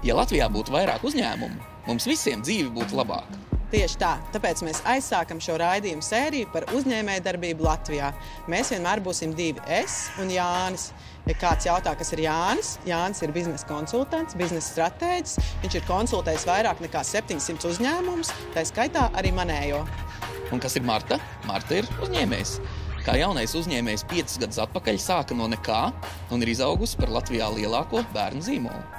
Ja Latvijā būtu vairāk uzņēmumu, mums visiem dzīve būtu labāka. Tieši tā, tāpēc mēs aizsākam šo raidījumu sēriju par uzņēmējdarbību Latvijā. Mēs vienmēr būsim divi, es un Jānis. Ja kāds jautā, kas ir Jānis, Jānis ir biznesa konsultants, biznesa stratēģis. Viņš ir konsultējis vairāk nekā 700 uzņēmumus, tā skaitā arī manējo. Un kas ir Marta? Marta ir uzņēmējs. Kā jaunais uzņēmējs 5 gadus atpakaļ sāka no nekā un ir izaugusi par Latvijā lielāko bērnu zīmolu.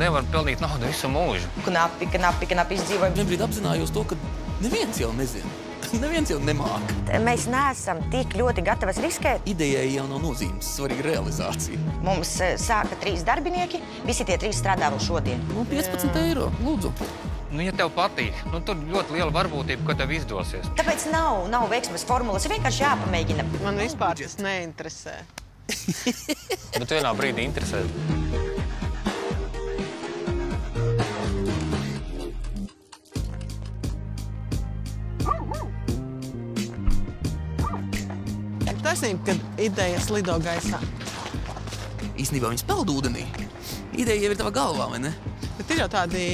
Nevar pelnīt naudu visu mūžu. Knapi izdzīvojam. Vienbrīd apzinājos to, ka neviens jau nezina. Neviens jau nemāk. Mēs neesam tik ļoti gatavas riskēt. Idejai jau nav nozīmes, svarīga realizācija. Mums sāka 3 darbinieki, visi tie 3 strādā vēl šodien. 15 eiro, lūdzu. Ja tev patīk, tur ļoti liela varbūtība, ka tev izdosies. Tāpēc nav veiksmes formulas, vienkārši jāpamēģina. Man vispār tas neinteresē. Bet vienā brīdī interesē. Taisnība, kad idejas lido gaisā. Īstenībā viņas peld ūdenī. Ideja jau ir tavā galvā, vai ne? Bet ir jau tādi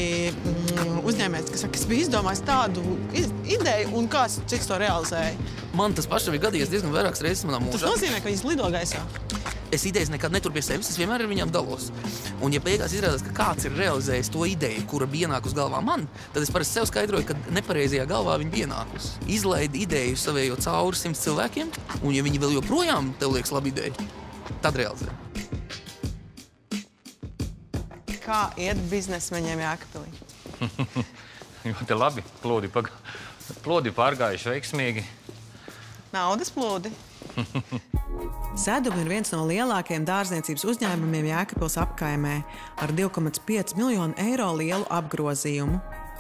uzņēmēji, kas saka, es biju izdomājis tādu ideju un cik to realizēja. Man tas pašam ir gadījies diezgan vairākas reizes manā mūžā. Tas nozīmē, ka viņas lido gaisā. Es idejas nekad neturu pie sevis, es vienmēr ar viņām dalos. Un ja beigās izrādās, ka kāds ir realizējis to ideju, kura bija ienākus galvā man, tad es parasti sev skaidroju, ka nepareizajā galvā viņa bija ienākus. Izlaidi ideju savējo cauri 100 cilvēkiem, un ja viņi vēl joprojām tev liekas laba ideja, tad realizē. Kā iet biznesmeņiem Jēkabpilī? Ļoti labi. Plūdi pārgājuši veiksmīgi. Naudas plūdi. Sedumi ir viens no lielākajiem dārzniecības uzņēmumiem Jēkabpils apkaimē ar 2,5 miljonu eiro lielu apgrozījumu.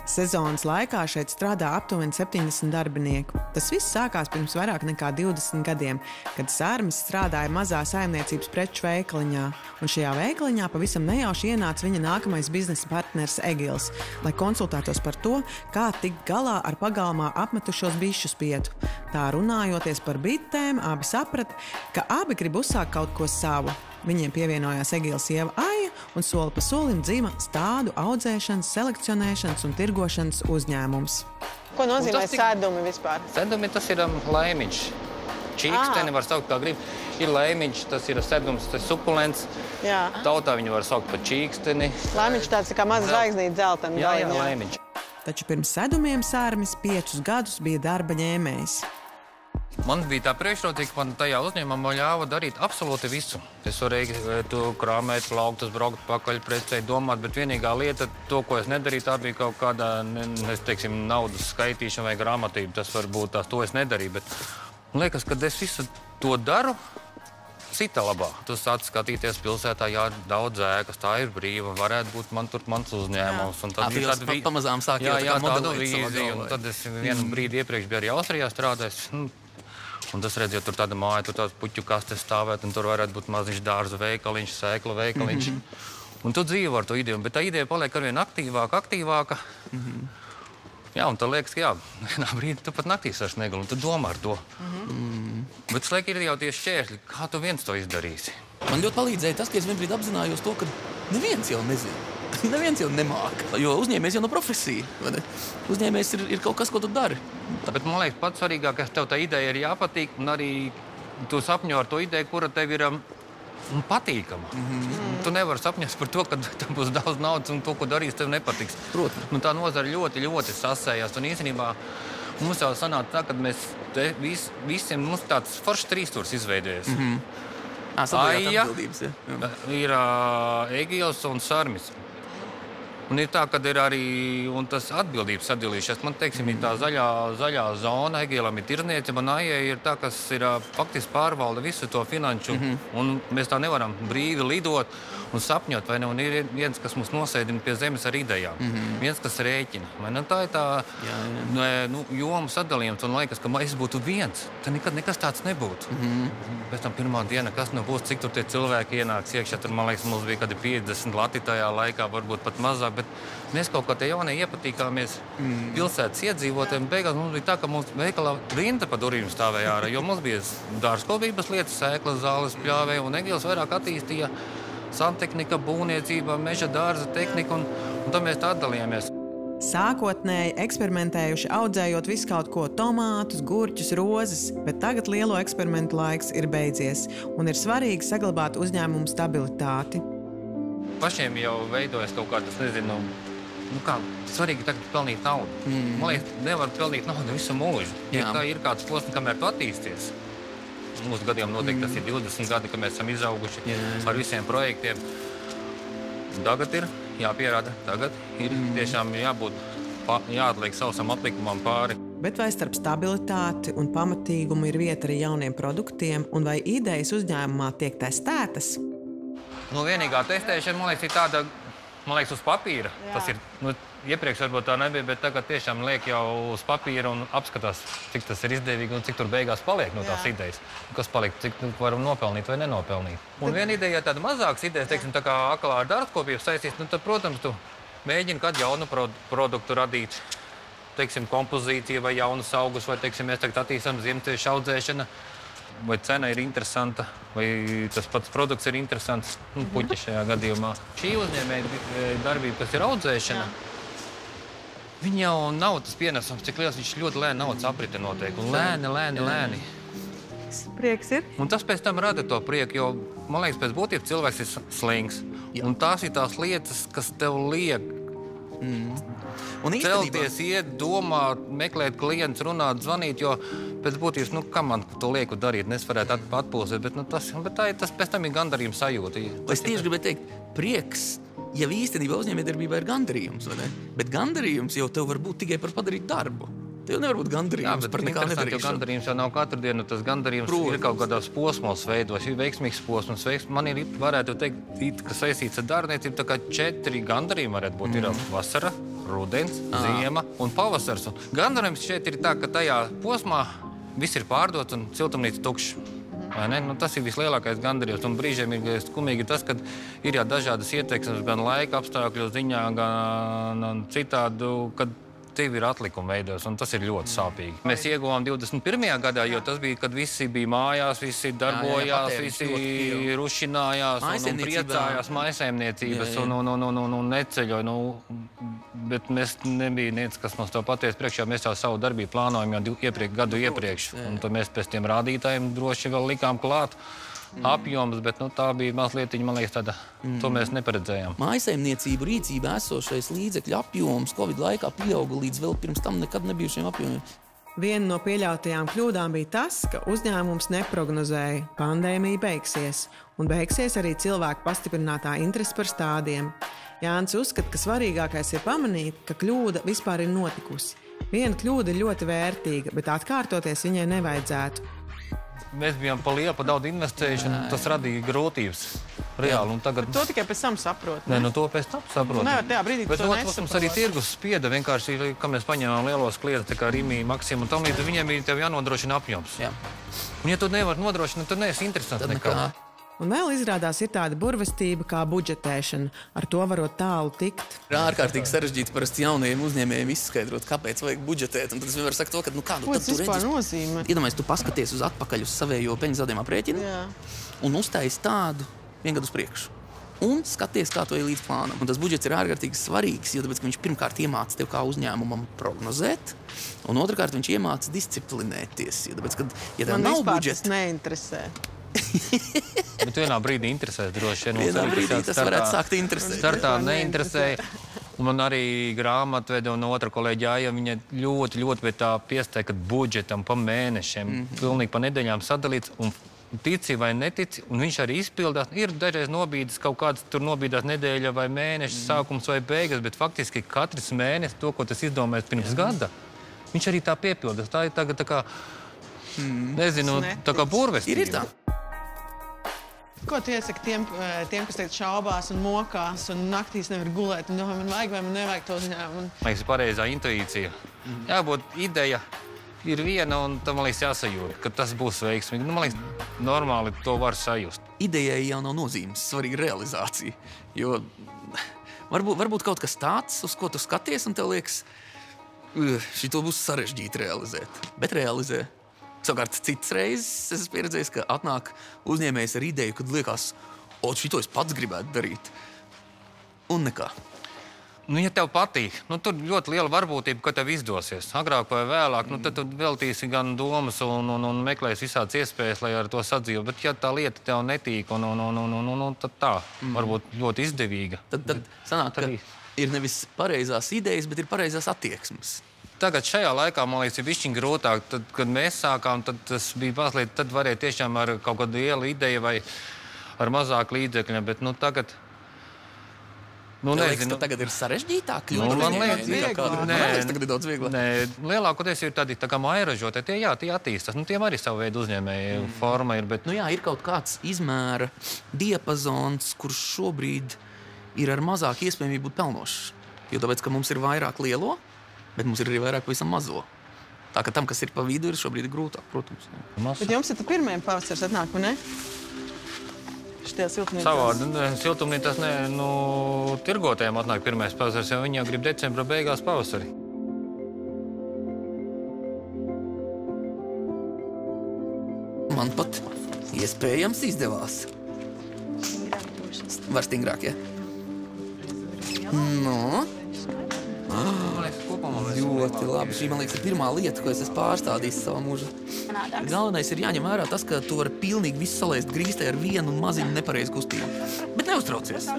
Sezonas laikā šeit strādā aptuveni 70 darbinieku. Tas viss sākās pirms vairāk nekā 20 gadiem, kad Sārmis strādāja mazā saimniecības preču veikaliņā. Un šajā veikaliņā pavisam nejauši ienāca viņa nākamais biznesa partners Egils, lai konsultētos par to, kā tikt galā ar pagalmā apmetušos bišu spietu. Tā runājoties par bitēm, abi saprata, ka abi grib uzsākt kaut ko savu. Viņiem pievienojās Egils sieva Aija un soli pa solim dzima stādu audzēšanas, selekcionēšanas un tirgošanas uzņēmums. Ko nozīmē sēdumi vispār? Sēdumi tas ir laimiņš. Čīksteni var saukt kā grib. Ir laimiņš, tas ir sēdums, tas ir sukulents. Jā. Tautā viņu var saukt par čīksteni. Laimiņš tāds kā maza zvaigznīte dzeltena. Jā, laimiņš. Taču pirms sedumiem Sārmis 5 gadus bija darba ņēmējs. Man bija tā priekšrocība, ka man tajā uzņēmumā ļāva darīt absolūti visu. Es varēju krāmēt, plauktas, braukt pakaļ, precēt, domāt, bet vienīgā lieta, to, ko es nedarīju, tā bija kaut kāda, naudas skaitīšana vai grāmatība. Tas varbūt tās, to es nedarīju, bet man liekas, ka es visu to daru cita labā. Tu sāc skatīties pilsētā, jā, daudz ēkas, tā ir brīva, varētu būt mans uzņēmums. Pamazām sāk jau tā kā modelēt savā galvā. Tad es vienu brīdi iepriekš biju arī Austrijā strādājis. Un tas redzēja, tur tāda māja, tur tāds puķu kastes stāvēt, un tur varētu būt maziņš dārza veikaliņš, sēkla veikaliņš. Un tu dzīvo ar to ideju, bet tā ideja paliek arvien aktīvāka. Jā, un tad liekas, ka jā, vienā brīdī tu pat naktīs vairs neguli, un tu domā ar to. Bet slēk ir jau tieši šķēršļi, kā tu viens to izdarīsi. Man ļoti palīdzēja tas, ka es vienbrīd apzinājos to, ka neviens jau nezina. Neviens jau nemāk, jo uzņēmējs jau no profesija. Uzņēmējs ir kaut kas, ko tu dari. Bet man liekas, pats svarīgākais, tev tā ideja ir jāpatīk, un arī tu sapņo ar to ideju, kura tev ir patīkama. Tu nevari sapņot par to, ka tev būs daudz naudas un to, ko darīs, tev nepatiks. Protams. Tā nozara ļoti sasējās, un īstenībā mums jau sanāca tā, ka mēs visiem mums tāds foršs trīstūrs izveidojies. Aija, ir Egils un Sārmis. Un ir tā, ka ir arī tas atbildības sadalījušies. Man, teiksim, ir tā zaļā zona, Egilam ir tirzniecība, un Aijai ir tā, kas ir faktiski pārvalda visu to finanšu. Un mēs tā nevaram brīvi lidot un sapņot, vai ne? Un ir viens, kas mums nosēdina pie zemes ar idejām. Viens, kas rēķina. Tā ir tā jomu sadalījums, un liekas, ka es būtu viens. Tad nekad nekas tāds nebūtu. Pēc tam pirmā diena, kas būs, cik tur tie cilvēki ienāks iekšā. Tur, man liekas, mums bija kādi 50 lati tajā laikā, varbūt pat mazāk. bet mēs kaut kā te jaunie iepatīkāmies pilsētas iedzīvotiem. Beigās mums bija tā, ka mums veikalā rinda pa durvīm stāvēja ārā, jo mums bija dārzkopības lietas, sēklas, zāles, pļāvēja, un Egils vairāk attīstīja santehnika, būvniecība, meža dārza tehnika, un tad mēs tā atdalījāmies. Sākotnēji eksperimentējuši audzējot visu kaut ko tomātus, gurķus, rozes, bet tagad lielo eksperimentu laiks ir beidzies un ir svarīgi saglabāt uzņēmumu stabilitāti. Pašiem jau veidojas kaut kā, tas nezinu, svarīgi tagad pelnīt naudu. Man liekas, nevar pelnīt naudu visu mūžu. Ja tā ir kāds posms, kamēr tu attīsties. Mūsu gadījumā noteikti tas ir 20 gadi, kad mēs esam izauguši ar visiem projektiem. Tagad ir jāpierāda, tagad ir tiešām jāatliek sausam atlikumam pāri. Bet vai starp stabilitāti un pamatīgumu ir vieta arī jauniem produktiem, un vai idejas uzņēmumā tiek testētas? Vienīgā testēšana, man liekas, ir tāda, uz papīra. Tas ir, iepriekš varbūt tā nebija, bet tagad tiešām liek jau uz papīra un apskatās, cik tas ir izdevīgi un cik tur beigās paliek no tās idejas. Kas paliek, cik varam nopelnīt vai nenopelnīt. Un viena ideja, ja tāda mazākas idejas, teiksim, tā kā aklā ar dārzkopību saistīts, tad, protams, tu mēģini kādu jaunu produktu radīt, teiksim, kompozīciju vai jaunus augus, vai, teiksim, mēs tagad attīstam ziemciešu audzēšana, vai cena ir interesanta, vai tas pats produkts ir interesants, puķi šajā gadījumā. Šī uzņēmēja darbība, kas ir audzēšana, viņa jau nav tas pienesums, cik liels viņš ļoti lēni naudas aprite notiek. Un lēni. Prieks ir. Un tas pēc tam rada to prieku, jo, man liekas, pēc būtības cilvēks ir slings. Un tās ir tās lietas, kas tev liek celties, iet, domāt, meklēt klientus, runāt, zvanīt, jo pēc būtības, kā man to lieku darīt, es varētu atpūsties, bet tas pēc tam ir gandarījums sajūta. Es tieši gribēju teikt, prieks jau īstenībā uzņēmējdarbībā ir gandarījums, vai ne? Bet gandarījums jau tev var būt tikai par padarīt darbu. Tev nevar būt gandarījums par nekā nedarīšanu. Gandarījums jau nav katru dienu, tas gandarījums ir kaut kādās posmos veidos, ir veiksmīgs posms. Man ir, varētu teikt, ka saistīts ar dārniecību, tā kā 4 gandarījumi varētu būt. Ir vasara, rudens, ziema un pavasars. Un gandarījums šeit ir tā, ka tajā posmā viss ir pārdots un siltumnīca tukšs. Tas ir vislielākais gandarījums. Un brīžiem ir skumīgi tas, ka ir jau dažādas ieteiksmes gan laika apstākļu ziņā, gan citādu, kad tev ir atlikuma veidos, un tas ir ļoti sāpīgi. Mēs ieguvām 21. gadā, jo tas bija, kad visi bija mājās, visi darbojās, visi rušinājās un priecājās mājsaimniecības un neceļoja. Bet mēs nebija niec, kas mums to pateica priekšā. Mēs jau savu darbību plānojam jau gadu iepriekš. Un tad mēs pēc tiem rādītājiem droši vēl likām klāt apjoms, bet tā bija mazlietiņa, man liekas, tāda, to mēs neparedzējām. Mājsaimniecību rīcībā esošais līdzekļu apjoms Covid laikā pieauga līdz vēl pirms tam nekad nebijušiem apjomiem. Viena no pieļautajām kļūdām bija tas, ka uzņēmums neprognozēja, pandēmija beigsies, un beigsies arī cilvēku pastiprinātā interese par stādiem. Jānis uzskata, ka svarīgākais ir pamanīt, ka kļūda vispār ir notikusi. Viena kļūda ir ļoti vērtīga, bet atkārtoties viņai nevajadzētu. Mēs bijām pa lielu, pa daudz investējuši, un tas radīja grūtības. Reāli, un tagad... Bet to tikai pēc tam saprot. Nē, to pēc tam saprot. Nevar tajā brīdī, bet to nesaprot. Mums arī tirgus spieda vienkārši, ka mēs paņēmām lielos klientus, tā kā Rimi, Maksima, un tam līdz viņiem ir tev jānodrošina apjoms. Jā. Un ja tu nevar nodrošināt, tad neesi interesants nekā. Un vēl izrādās ir tāda burvestība kā budžetēšana. Ar to varot tālu tikt. Ir ārkārtīgi sarežģīti parasti jaunajiem uzņēmējiem izskaidrot, kāpēc vajag budžetēt. Un tad es vienmēr saku to, ka kādu tad tu redzi. Iedomājies, tu paskaties uz atpakaļ uz savējo peļņas zaudējumu aprēķinu un uztaisi tādu 1 gadu uz priekšu. Un skaties, kā to ir līdz plānam. Un tas budžets ir ārkārtīgi svarīgs, jo tāpēc, ka viņš pirmkārt iemāca tev kā uzņēmumam prognozēt, un otrkārt viņš iemāca disciplinēties. Jo tāpēc, ka, ja tev nav budžeta, tas neinteresē. Bet vienā brīdī interesēs droši vien. Vienā brīdī tas varētu sākt interesēt. Startā neinteresēja. Un man arī grāmatvede un otra kolēģi, viņa ļoti pie tā piesteika budžetam pa mēnešiem. Pilnīgi pa nedēļām sadalīts. Un tici vai netici, un viņš arī izpildās. Ir dažreiz nobīdas kaut kāds, tur nobīdās nedēļa vai mēneša sākums vai beigas, bet faktiski katrs mēnesis to, ko tas izdomājis pirms gada, viņš arī tā piepildās. Tā ir tagad tā kā, nezinu, tā kā burvestība. Ir tā. Ko tu iesaki tiem, kas tagad šaubās un mokās un naktīs nevar gulēt un domā, man vajag vai man nevajag to uzņēmumu? Man liekas, pareizā intuīcija. Jābūt ideja ir viena un tam, man liekas, jāsajūt, ka tas būs veiksmīgi. Man liekas, normāli to var sajust. Idejai jau nav nozīmes, svarīga realizācija, jo Varbūt kaut kas tāds, uz ko tu skaties, un tev liekas, šito būs sarežģīti realizēt. Bet realizē. Savukārt citas reizes es esmu pieredzējis, ka atnāk uzņēmējs ar ideju, kad liekas, šito es pats gribētu darīt. Un nekā. Nu, ja tev patīk, tur ļoti liela varbūtība, ka tev izdosies. Agrāk vai vēlāk, tad tu veltīsi gan domas un meklēsi visādas iespējas, lai ar to sadzīvo. Bet ja tā lieta tev netīk, tad tā varbūt ļoti izdevīga. Tad sanāk, ka ir nevis pareizās idejas, bet ir pareizās attieksmes. Tagad šajā laikā, man liekas, ir bišķiņ grūtāk. Tad, kad mēs sākām, tad tas bija mazliet, tad varēja tiešām ar kaut kādu lielu ideju vai ar mazāku līdzekļiem, bet tagad... Liekas, ka tagad ir sarežģītāk? Man liekas, tagad ir daudz vieglāk. Nē, lielākoties ir tādi tā kā mājražotie, tie attīstās. Tiem arī savu veidu uzņēmēju forma ir, bet... Ir kaut kāds izmēra diapazons, kurš šobrīd ir ar mazāk iespējamību būt pelnošs. Jo tāpēc, ka mums ir vairāk lielo, bet mums ir arī vairāk pavisam mazo. Tā ka tam, kas ir pa vidu, ir šobrīd grūtāk, protams. Bet jums ir pirmajam pavasars atnāk, vai ne? Šitie siltumnīcas. Savādi, siltumnīcas tirgotājiem atnāk pirmais pavasars, jo viņi jau grib decembra beigās pavasari. Man pat iespējams izdevās. Var stingrāk, ja? Ļoti labi. Šī, man liekas, ir pirmā lieta, ko es esmu pārstādījis savā mūžā. Galvenais ir jāņem vērā tas, ka tu vari pilnīgi visu salaist grīstē ar vienu un maziņu nepareizu kustību. Bet neuztraucies.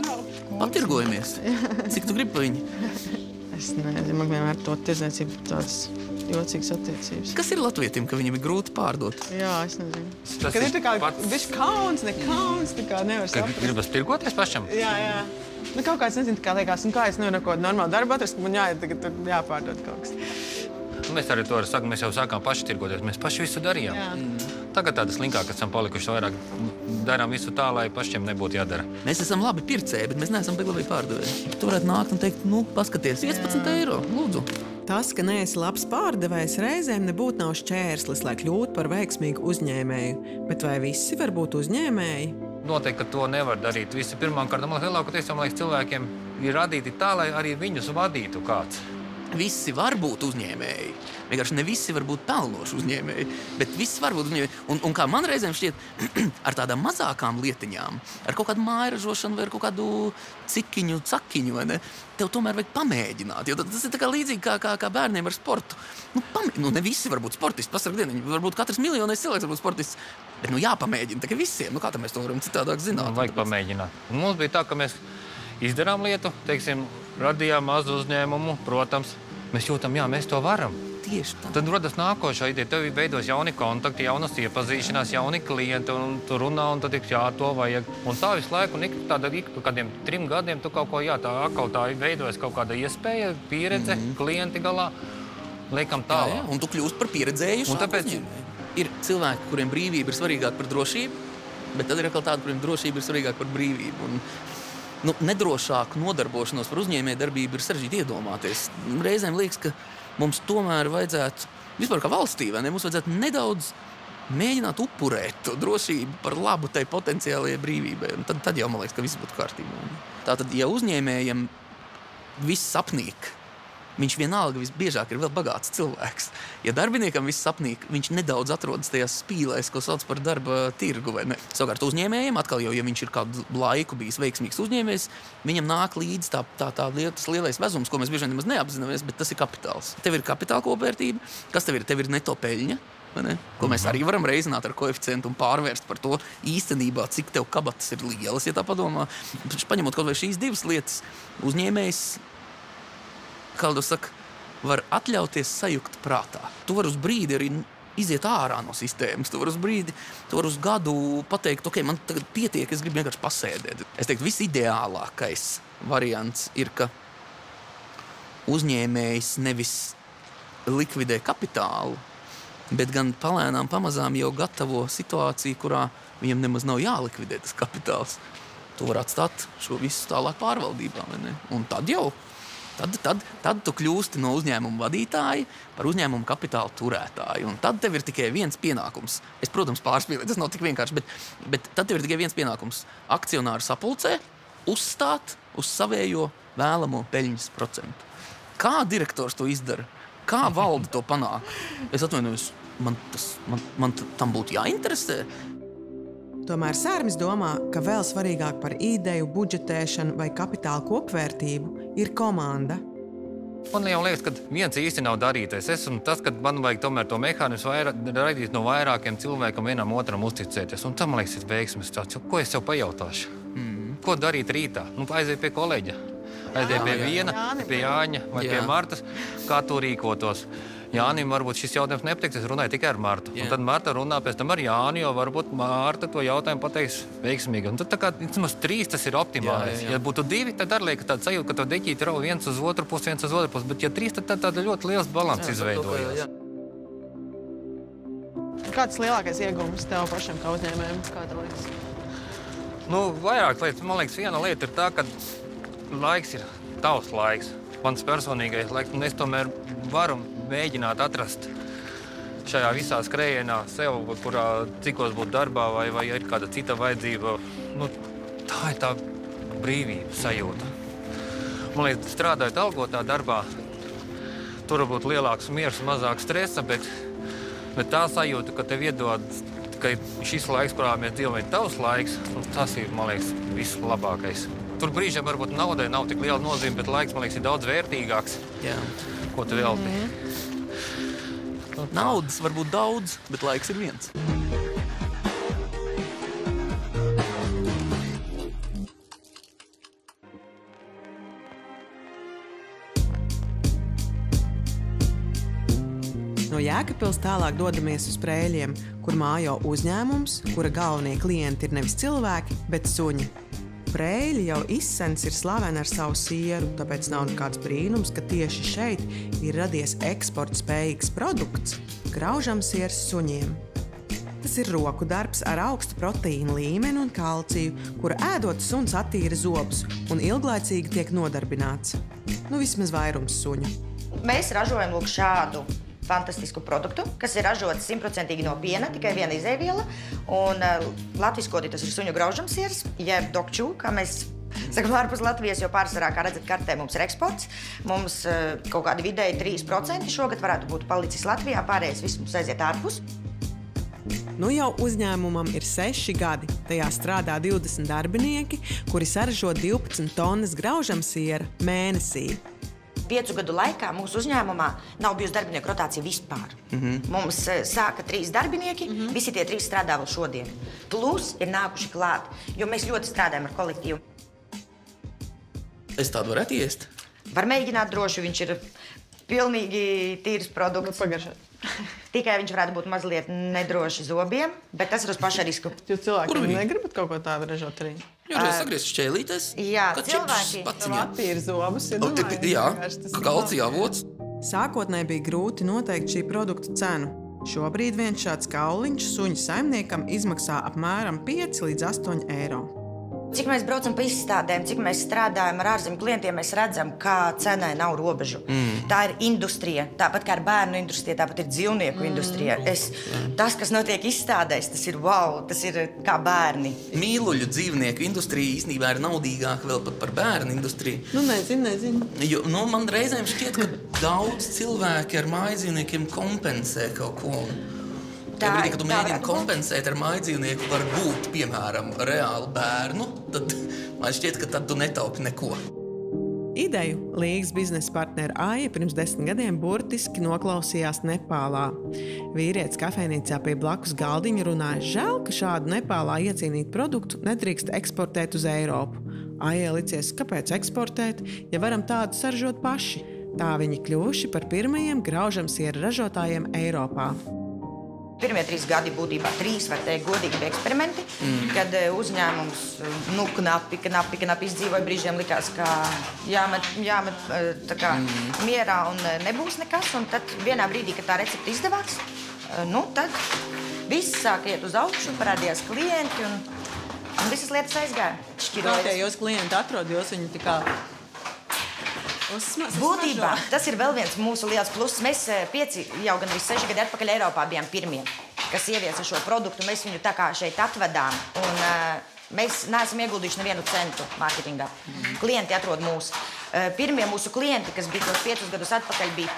Patirgojamies. Cik tu gribi pa viņu? Es nezinu, man vienmēr to tirdzniecību tādas jocīgas attiecības. Kas ir latvietim, ka viņam ir grūti pārdot? Jā, es nezinu. Kad ir tā kā bišķi kauns, ne kauns, tā kā nevar saprast. Kad gribas tirgoties pašam? Jā. Kaut kāds nezinu, kā liekas, un kā es nevaru kaut normālu darbu atrast, ka man jāiet tagad tur jāpārdod kaut kas. Mēs arī to sakam, mēs jau sākām paši tirgoties, mēs paši visu darījām. Tagad tāda slinkāk, esam palikuši vairāk, darām visu tā, lai pašiem nebūtu jādara. Mēs esam labi pircēji, bet mēs neesam labi pārdevēji. Tu varētu nākt un teikt, paskaties, 15 eiro, lūdzu. Tas, ka neesi labs pārdevējs, reizēm nebūtu nav šķērslis, lai kļūtu par veiksmīgu uzņēmēju. Bet vai visi var būt uzņēmēji? Noteikti, ka to nevar darīt. Visi pirmām kārtām, lielākoties, cilvēkiem ir radīti tā, lai arī viņus vadītu kāds. Visi var būt uzņēmēji. Vienkārši ne visi var būt pelnoši uzņēmēji, bet visi var būt uzņēmēji. Un kā man reizēm šķiet, ar tādām mazākām lietiņām, ar kaut kādu mājražošanu vai ar kaut kādu cakiņu, vai ne, tev tomēr vajag pamēģināt. Jo tas ir tā kā līdzīgi kā bērniem ar sportu. Ne visi var būt sportisti, pasargdieni. Varbūt katrs miljonais cilvēks var būt sportists. Bet jāpamēģina, tā kā visiem. Kā mēs to varam citādāk zināt? Vajag pamēģināt. Un mums bija tā, ka mēs izdarām lietu, teiksim, radījām mazu uzņēmumu, protams. Mēs jūtam, mēs to varam. Tieši tā. Tad rodas nākošā ideja. Tev veidos jauni kontakti, jaunas iepazīšanās, jauni klienti, un tu runā, un tad to vajag. Un tā visu laiku, ik kādiem 3 gadiem, tu kaut ko, tā veidojas kaut kāda iespēja, pieredze, klienti galā, liekam tālāk. Un tu kļūst par pieredzējušu. Un tāpēc ir cilvēki, kuriem brīvība ir svarīgāka par drošību, bet tad ir atkal tādi, kuriem drošība ir svarīgāka par brīvību. Un, nedrošāku nodarbošanos par uzņēmēju darbību ir sarežģīti iedomāties. Reizēm liekas, ka mums tomēr vajadzētu, vispār kā valstī, vai ne, mums vajadzētu nedaudz mēģināt upurēt to drošību par labu tai potenciālajai brīvībai. Un tad jau man liekas, ka viss būtu kārtībā. Tātad, ja uzņēmējiem viss sapnīk, viņš vienalga visbiežāk ir vēl bagāts cilvēks. Ja darbiniekam viss sapnīk, viņš nedaudz atrodas tajās spīlēs, ko sauc par darba tirgu, vai ne? Savukārt uzņēmējiem, atkal jau, ja viņš ir kādu laiku bijis veiksmīgs uzņēmējs, viņam nāk līdz tā lielais vezums, ko mēs bieži vien nemaz neapzināmies, bet tas ir kapitāls. Tev ir kapitāla kopvērtība, kas tev ir neto peļņa, vai ne? Ko mēs arī varam reizināt ar koeficientu un pārvērst par to īstenībā, cik tev kabatas ir lielas, ja tā padomā. Paņemot kaut vai šīs divas lietas, uzņēmējs, kā to saka, var atļauties sajukt prātā. Tu vari uz brīdi arī iziet ārā no sistēmas. Tu vari uz gadu pateikt, ok, man tagad pietiek, es gribu vienkārši pasēdēt. Es teiktu, visideālākais variants ir, ka uzņēmējs nevis likvidē kapitālu, bet gan palēnām pamazām jau gatavo situāciju, kurā viņam nemaz nav jālikvidē tas kapitāls. Tu var atstāt šo visu tālāk pārvaldībā, vai ne? Un tad jau Tad tu kļūsti no uzņēmuma vadītāja par uzņēmuma kapitāla turētāju. Un tad tev ir tikai viens pienākums. Es, protams, pārspīlēju, tas nav tik vienkārši, bet tad tev ir tikai viens pienākums. Akcionāru sapulcē uzstāt uz savējo vēlamo peļņas procentu. Kā direktors to izdara? Kā valde to panāk? Es atvainojos, man tam būtu jāinteresē. Tomēr Sērmis domā, ka vēl svarīgāk par ideju, budžetēšanu vai kapitāla kopvērtību ir komanda. Man jau liekas, ka viens īsti nav darītais. Un tas, ka man vajag tomēr to mehānismu raidīt no vairākiem cilvēkiem, vienam otram uzticēties. Un tam, man liekas, ir veiksmes tāds. Ko es sev pajautāšu? Ko darīt rītā? Aiziet pie kolēģa. Aiziet pie viena, pie Jāņa vai pie Martas. Kā to rīkotos? Jānim varbūt šis jautājums nepatiks, es runāju tikai ar Martu. Un tad Marta runā pēc tam ar Jāni, jo varbūt Marta to jautājumu pateiks veiksmīgi. Un tad tā kā vismaz 3 tas ir optimālis. Ja būtu 2, tad arī liekas tāda sajūta, ka to deķīti rauj viens uz otru pusi, bet ja 3, tad tāda ļoti liels balans izveidojas. Kāds lielākais iegūms tev pašam kā uzņēmējam? Kā tev liekas? Vairāk lietas. Man liekas, viena lieta ir tā, ka laiks ir tavs laiks. Mans personīgais laiks, un es tomēr varu mēģināt atrast šajā visā skrējienā sev, kurā cikos būt darbā vai ir kāda cita vajadzība. Tā ir tā brīvība sajūta. Man liekas, strādājot algotā darbā, tur var būt lielāks miers, mazāk stresa, bet tā sajūta, ka tev iedod, ka šis laiks, kurā mēs dzīvojam, ir tavs laiks, tas ir, man liekas, vislabākais. Tur brīžiem varbūt naudai nav tik liela nozīme, bet laiks, man liekas, ir daudz vērtīgāks. Jā. Ko tu velti? Naudas var būt daudz, bet laiks ir viens. No Jēkabpils tālāk dodamies uz Prēļiem, kur mājo uzņēmums, kura galvenie klienti ir nevis cilvēki, bet suņi. Prēļi jau izsens ir slaveni ar savu sieru, tāpēc nav nekāds brīnums, ka tieši šeit ir radies eksporta spējīgs produkts – graužamsieras suņiem. Tas ir roku darbs ar augstu proteīnu līmeni un kalciju, kura ēdot suns attīra zobus un ilglaicīgi tiek nodarbināts. Vismaz vairums suņu. Mēs ražojam lūk šādu fantastisku produktu, kas ir ražots 100% no piena, tikai viena izēviela. Un latviskoti tas ir suņu graužamsieras, jeb dokču, kā mēs sakam ārpus Latvijas, jo pārsvarā, kā redzat, kartē mums ir eksports. Mums kaut kādi vidēji 3% šogad varētu būt palicis Latvijā, pārējais viss mums aiziet ārpus. Jau uzņēmumam ir 6 gadi. Tajā strādā 20 darbinieki, kuri saražo 12 tonnas graužamsiera mēnesī. 5 gadu laikā mūsu uzņēmumā nav bijusi darbinieku rotācija vispār. Mums sāka 3 darbinieki, visi tie 3 strādā vēl šodien. Plus ir nākuši klāt, jo mēs ļoti strādājam ar kolektīvu. Es tādu varētu iest? Var mēģināt droši, viņš ir pilnīgi tīrs produkts. Pagaršot. Tikai viņš varētu būt mazliet nedroši zobiem, bet tas ir uz paša risku. Jūs cilvēki negribat kaut ko tādu ražot arī? Jā, sagriezt šķēlītes. Jā, cilvēki. Attīra zobus, Jā, kalcija avots. Sākotnēji bija grūti noteikt šī produkta cenu. Šobrīd viens šāds kauliņš suņu saimniekam izmaksā apmēram 5 līdz 8 eiro. Cik mēs braucam pa izstādēm, cik mēs strādājam ar ārzemju klientiem, mēs redzam, kā cenai nav robežu. Tā ir industrija, tāpat kā ar bērnu industrija, tāpat ir dzīvnieku industrija. Tas, kas notiek izstādēs, tas ir wow, tas ir kā bērni. Mīluļu dzīvnieku industrija īstenībā ir naudīgāka vēl pat par bērnu industriju. Nezinu. Jo, man reizēm šķiet, ka daudz cilvēki ar mājdzīvniekiem kompensē kaut ko. Ja brīdī, kad tu mēģini kompensēt ar mājdzīvnieku, var būt, piemēram, reālu bērnu, tad man šķiet, ka tad tu netaupi neko. Ideju Līgas biznesa partnere Aija pirms 10 gadiem burtiski noklausījās Nepālā. Vīrietis kafejnīcā pie blakus galdiņa runāja, žēl, ka šādu Nepālā iecīnītu produktu nedrīkst eksportēt uz Eiropu. Aijai licies, kāpēc eksportēt, ja varam tādu saražot paši. Tā viņi kļuvuši par pirmajiem graužamsieru ražotājiem Eiropā. Pirmie 3 gadi būtībā 3, var teikt, godīgi bija eksperimenti, kad uzņēmums knapi izdzīvoja. Brīžiem likās, ka jāmet tā kā mierā un nebūs nekas. Un tad vienā brīdī, kad tā recepte izdevās, tad viss sāk iet uz augšu, parādījās klienti un visas lietas aizgāja. Kā tie jūs klienti atrod, jūs viņi tā kā... Būtībā tas ir vēl viens mūsu liels pluss. Mēs 5, jau gan 6 gadi atpakaļ Eiropā bijām pirmie, kas ieviesa šo produktu. Mēs viņu tā kā šeit atvedām un mēs neesam ieguldījuši nevienu centu mārketingā. Klienti atrod mūs. Pirmie mūsu klienti, kas bija tos 5 gadus atpakaļ, bija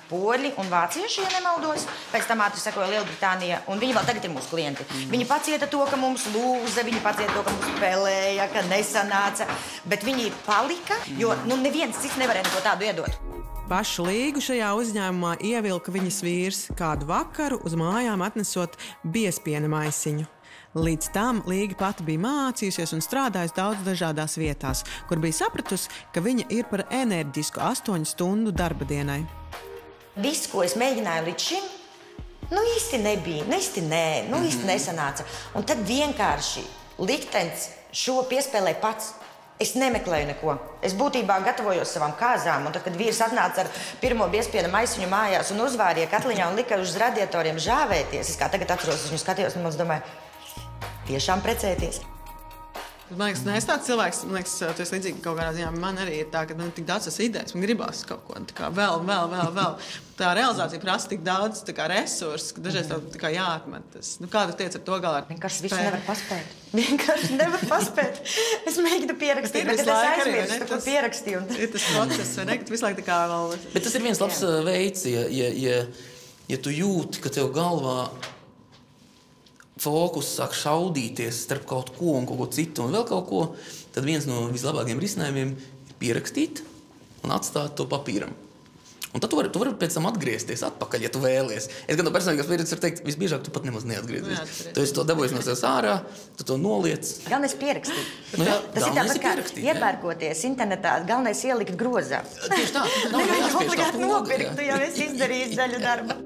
poļi un vācieši, ja nemaldos. Pēc tam ātri sekoja Lielbritānija, un viņi vēl tagad ir mūsu klienti. Viņi pacieta to, ka mums lūza, viņi pacieta to, ka mums spēlēja, ka nesanāca, bet viņi palika, jo neviens cits nevarēja neko tādu iedot. Pašu Līgu šajā uzņēmumā ievilka viņas vīrs kādu vakaru uz mājām atnesot biezpiena maisiņu. Līdz tam Līga pati bija mācījusies un strādājusi daudz dažādās vietās, kur bija sapratusi, ka viņa ir par enerģisku 8 stundu darba dienai. Viss, ko es mēģināju līdz šim, īsti nebija, īsti nesanāca. Un tad vienkārši liktenis šo piespēlēja pats. Es nemeklēju neko. Es būtībā gatavojos savām kāzām, un tad, kad vīrs atnāca ar pirmo biezpiena maisiņu mājās un uzvārīja katliņā un lika uz radiatoriem žāvēties, es kā tagad atceros, viņu skatījos un domāju, tiešām precēties. Man liekas, neesmu tāds cilvēks, man liekas, tu esi līdzīgi kaut kādā ziņā. Man arī ir tā, ka man ir tik daudz idejas, man gribās kaut ko tā kā vēl. Tā realizācija prasa tik daudz resursu, ka dažreiz tev tā kā jāatmet tas. Kā tu tiec ar to galā? Vienkārši visu nevar paspēt. Es mēģinu pierakstīt, bet tad es aizmirstu, ko pierakstīju. Ir tas process, vai ne? Tu visu laiku tā kā vēl... Bet tas ir viens labs veids, ja tu jūti, ka tev galvā fokus sāk šaudīties starp kaut ko un kaut ko citu un vēl kaut ko, tad viens no vislabākajiem risinājumiem ir pierakstīt un atstāt to papīram. Un tad tu vari pēc tam atgriezties atpakaļ, ja tu vēlies. Es gan no personīgās pieredzes varu teikt, visbiežāk tu pat nemaz neatgriezies. Tu esi to dabūjis no sevis ārā, tu to noliec. Galvenais pierakstīt. Tas ir tāpat kā iepērkoties internetā, galvenais ielikt grozā. Tieši tā. Nav obligāti nopirkt, tu jau esi izdarījis daļu darba.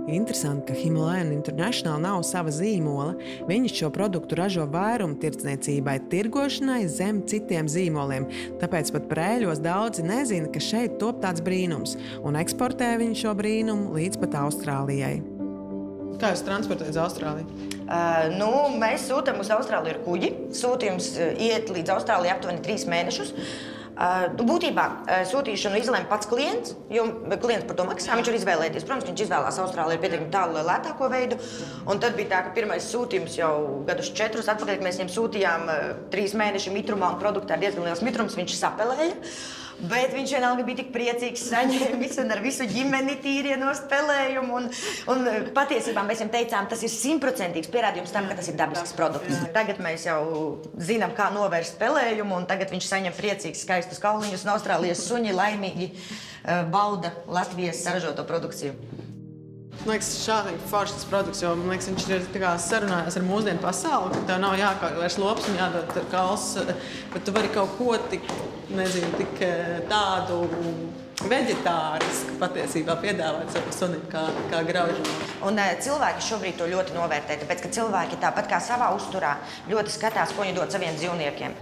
Interesanti, ka Himalayan International nav sava zīmola. Viņi šo produktu ražo vairumu tirdzniecībai, tirgošanai zem citiem zīmoliem. Tāpēc pat Prēļos daudzi nezina, ka šeit top tāds brīnums. Un eksportē viņi šo brīnumu līdz pat Austrālijai. Kā jūs transportējat uz Austrāliju? Mēs sūtam uz Austrāliju ar kuģi. Sūtījums iet līdz Austrālijai aptuveni 3 mēnešus. Būtībā sūtīšanu izlēma pats klients, jo klients par to maksā, viņš var izvēlēties. Protams, viņš izvēlās Austrāliju pietiekami tālu, lai lētāko veidu. Un tad bija tā, ka pirmais sūtījums jau gadus 4 atpakaļ, kad mēs viņam sūtījām 3 mēnešu mitrumā un produktā ir diezgan liels mitrums, viņš sapelēja. Bet viņš vienalga bija tik priecīgs, saņēmis un ar visu ģimeni tīrienos spēlējumu. Un patiesībā mēs viņam teicām, tas ir 100% pierādījums tam, ka tas ir dabisks produkts. Tagad mēs jau zinām, kā novērst spēlējumu, un tagad viņš saņem priecīgs, skaistus kauliņus, un Austrālijas suņi laimīgi bauda Latvijas saražoto produkciju. Man liekas, šādi foršs tas produkts, jo man liekas, viņš ir sarunājās ar mūsdienu pasauli, ka tev nav jākauj vairs lops un jādod kals, bet tu vari kaut ko tik tādu veģetārisku patiesībā piedāvāt savu sunim kā graužamo. Un cilvēki šobrīd to ļoti novērtē, tāpēc, ka cilvēki tāpat kā savā uzturā ļoti skatās, ko viņi dod saviem dzīvniekiem.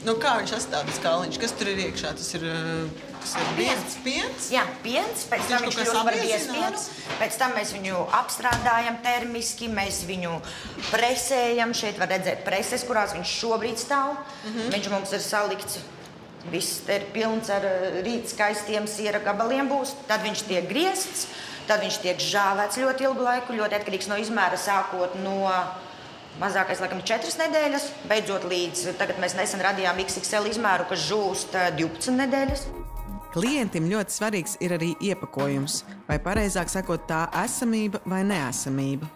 Kā viņš sastāv kāliņš? Kas tur ir iekšā? Tas ir piens? Jā, piens. Pēc tam viņš kļūst par biezpienu. Pēc tam mēs viņu apstrādājam termiski, mēs viņu presējam. Šeit var redzēt preses, kurās viņš šobrīd stāv. Viņš mums ir salikts. Viss ir pilns ar rīt skaistiem siera gabaliem būs. Tad viņš tiek griezts, tad viņš tiek žāvēts ļoti ilgu laiku, ļoti atkarīgs no izmēra, sākot no mazākais, laikam, 4 nedēļas, beidzot līdz, tagad mēs nesen radījām XXL izmēru, kas žūst 12 nedēļas. Klientim ļoti svarīgs ir arī iepakojums, vai pareizāk sakot tā esamība vai neesamība.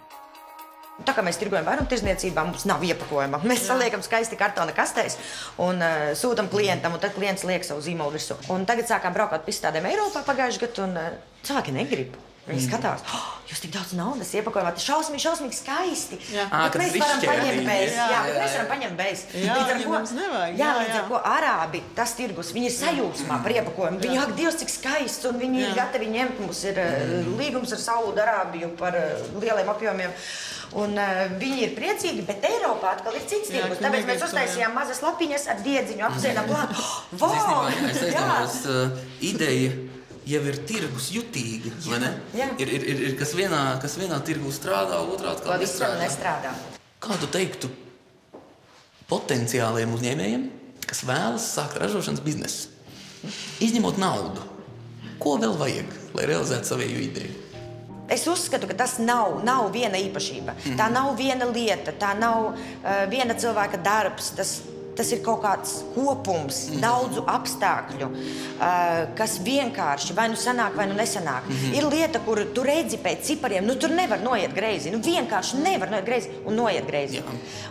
Tā kā mēs tirgojam vairumtirdzniecībā, mums nav iepakojuma. Mēs saliekam skaisti kartona kastēs un sūtam klientam, un tad klients liek savu zīmolu virsū. Un tagad sākām braukāt pa izstādēm Eiropā pagājuši gadu, un cilvēki negrib. Viņi skatās, jūs tik daudz naudas iepakojumā, tas šausmīgi skaisti. Bet mēs varam paņemt bez. Mēs varam paņemt bez. Līdz ar ko arābi, tas tirgus, viņi ir sajūsmā par iepakojumu. Viņi, ak, Dievs, cik skaists, un viņi ir gatavi ņemt. Mums ir līgums ar Saūdarābiju par lieliem apjomiem. Un viņi ir priecīgi, bet Eiropā atkal ir cits tirgus. Tāpēc mēs uztaisījām mazas lapiņas ar diedziņu, apsēdām klāt. Es aizdomājos, ideja jau ir tirgus jutīga, vai ne? Ir kas vienā tirgu strādā, otrā atkal nestrādā. Kā tu teiktu potenciāliem uzņēmējiem, kas vēlas sākt ražošanas biznesu, izņemot naudu? Ko vēl vajag, lai realizētu savēju ideju? Es uzskatu, ka tas nav viena īpašība. Tā nav viena lieta, tā nav viena cilvēka darbs. tas ir kaut kāds kopums, daudzu apstākļu, kas vienkārši vai nu sanāk, vai nu nesanāk. Ir lieta, kur tu redzi pēc cipariem, nu tur nevar noiet greizi, nu vienkārši nevar noiet greizi un noiet greizi.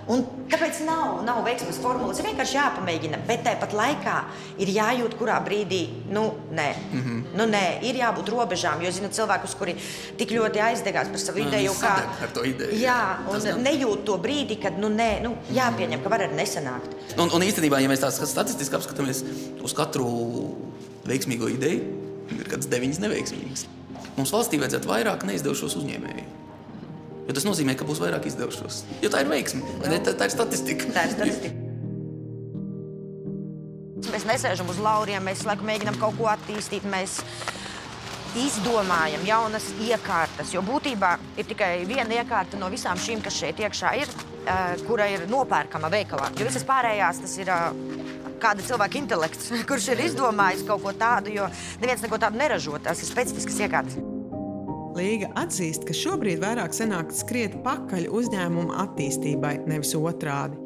Un tāpēc nav veiksmes formulas, ir vienkārši jāpamēģina, bet tāpat laikā ir jājūt, kurā brīdī, nu nē, ir jābūt robežām, jo zinu cilvēkus, kuri tik ļoti aizdegās par savu ideju, kā... Ar to ideju. Jā, un nejūt to brīdi, kad, jāpieņem, ka var arī nesanākt. Un īstenībā, ja mēs tā statistiski apskatāmies uz katru veiksmīgo ideju, ir kāds 9 neveiksmīgas. Mums valstī vajadzētu vairāk neizdevušos uzņēmēju. Jo tas nozīmē, ka būs vairāk izdevušos. Jo tā ir veiksme, tā ir statistika. Tā ir statistika. Mēs nesēžam uz lauriem, mēs laiku mēģinām kaut ko attīstīt, mēs izdomājam jaunas iekārtas, jo būtībā ir tikai viena iekārta no visām šīm, kas šeit iekšā ir, kura ir nopērkama veikalā. Jo visas pārējās tas ir kāda cilvēka intelekts, kurš ir izdomājis kaut ko tādu, jo neviens neko tādu neražo, tās ir specifiskas iekārtas. Līga atzīst, ka šobrīd vairāk sanāk skriet pakaļ uzņēmuma attīstībai, nevis otrādi.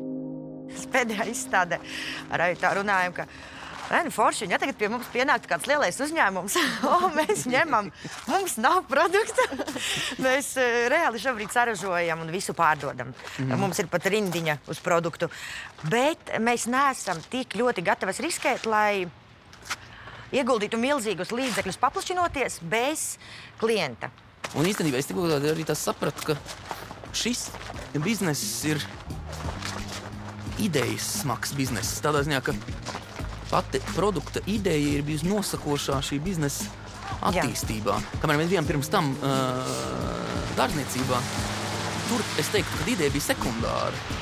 Pēdējā izstādē arī tā runājam, ka forši, ja tagad pie mums pienāktu kāds lielais uzņēmums, mēs ņemam, mums nav produktu. Mēs reāli šobrīd saražojam un visu pārdodam. Mums ir pat rindiņa uz produktu. Bet mēs neesam tik ļoti gatavas riskēt, lai ieguldītu milzīgus līdzekļus paplašinoties bez klienta. Un īstenībā es tikko arī tā sapratu, ka šis bizness ir idejas smags bizness. Tādā ziņā, ka pati produkta ideja ir bijusi nosakošā šī biznesa attīstībā. Kamēr mēs bijām pirms tam dārzniecībā, tur es teiktu, ka ideja bija sekundāra.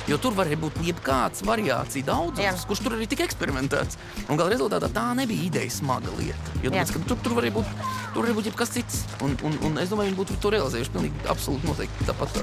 Jo tur varēja būt jebkāds variācija daudzums, kurš tur arī tika eksperimentēts. Un gala rezultātā tā nebija ideja smaga lieta. Jo tāpēc, ka tur varēja būt jebkas cits. Un es domāju, viņi būtu to realizējuši pilnīgi absolūti noteikti tāpat.